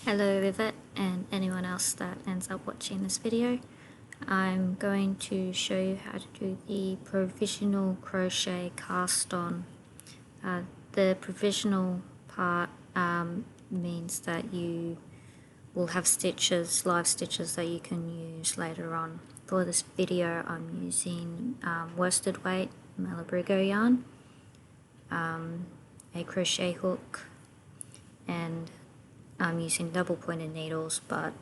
Hello Rivet and anyone else that ends up watching this video. I'm going to show you how to do the provisional crochet cast on. The provisional part means that you will have stitches, live stitches that you can use later on. For this video I'm using worsted weight Malabrigo yarn, a crochet hook, and I'm using double pointed needles, but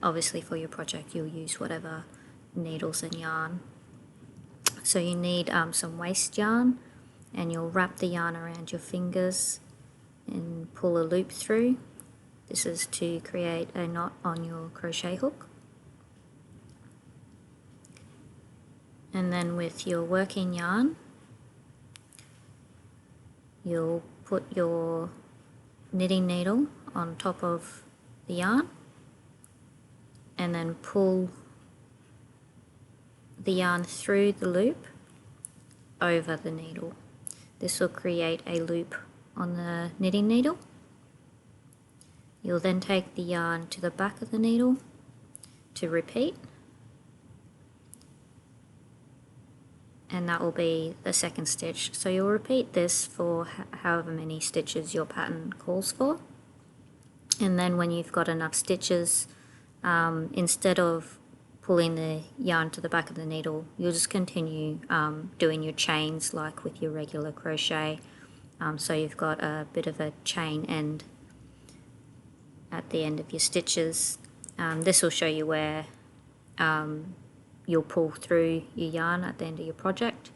obviously for your project you'll use whatever needles and yarn. So you need some waste yarn, and you'll wrap the yarn around your fingers and pull a loop through. This is to create a knot on your crochet hook. And then with your working yarn, you'll put your knitting needle on top of the yarn and then pull the yarn through the loop over the needle. This will create a loop on the knitting needle. You'll then take the yarn to the back of the needle to repeat, and that will be the second stitch. So you'll repeat this for however many stitches your pattern calls for. And then when you've got enough stitches, instead of pulling the yarn to the back of the needle, you'll just continue doing your chains like with your regular crochet. So you've got a bit of a chain end at the end of your stitches. This will show you where you'll pull through your yarn at the end of your project,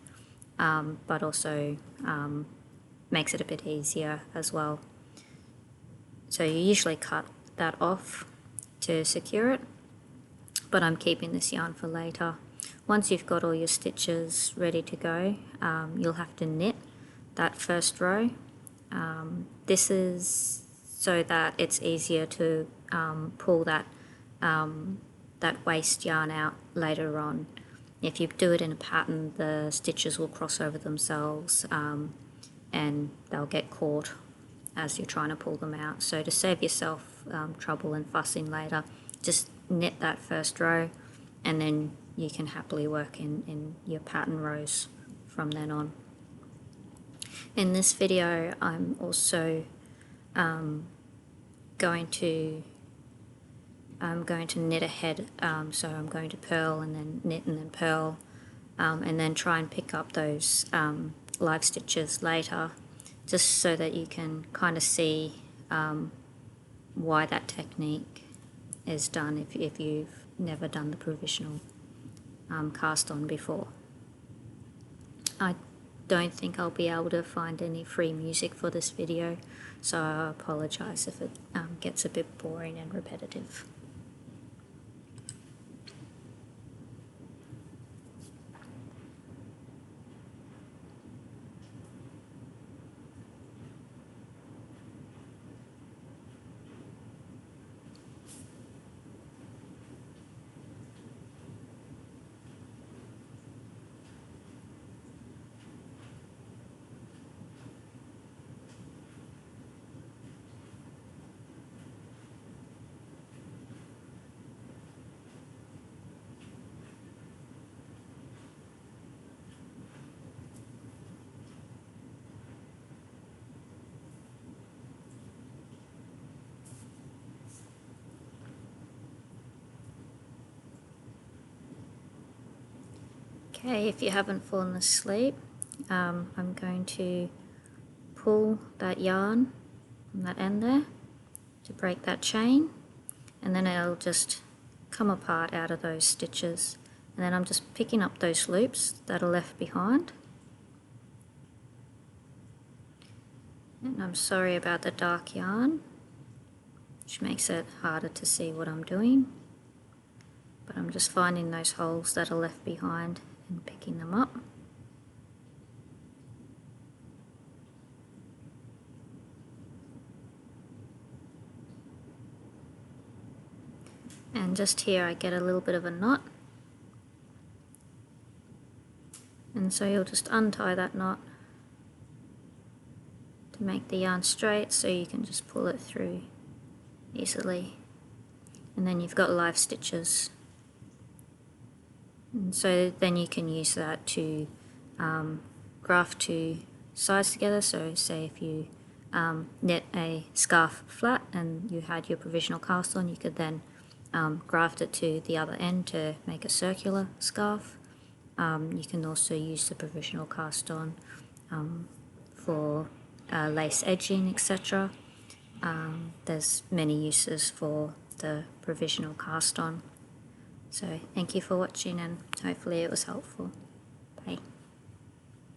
but also makes it a bit easier as well. So you usually cut that off to secure it, but I'm keeping this yarn for later. Once you've got all your stitches ready to go, you'll have to knit that first row. This is so that it's easier to pull that waste yarn out later on. If you do it in a pattern, the stitches will cross over themselves and they'll get caught as you're trying to pull them out. So to save yourself trouble and fussing later, just knit that first row, and then you can happily work in your pattern rows from then on. In this video I'm also going to knit ahead, so I'm going to purl and then knit and then purl, and then try and pick up those live stitches later, just so that you can kind of see why that technique is done if you've never done the provisional cast on before. I don't think I'll be able to find any free music for this video, so I apologise if it gets a bit boring and repetitive. Okay, if you haven't fallen asleep, I'm going to pull that yarn from that end there to break that chain, and then it'll just come apart out of those stitches, and then I'm just picking up those loops that are left behind. And I'm sorry about the dark yarn, which makes it harder to see what I'm doing, but I'm just finding those holes that are left behind and picking them up. And just here I get a little bit of a knot, and so you'll just untie that knot to make the yarn straight, so you can just pull it through easily. And then you've got live stitches. And so then you can use that to graft two sides together. So say if you knit a scarf flat and you had your provisional cast on, you could then graft it to the other end to make a circular scarf. You can also use the provisional cast on for lace edging, etc. There's many uses for the provisional cast on. So thank you for watching, and hopefully it was helpful. Bye.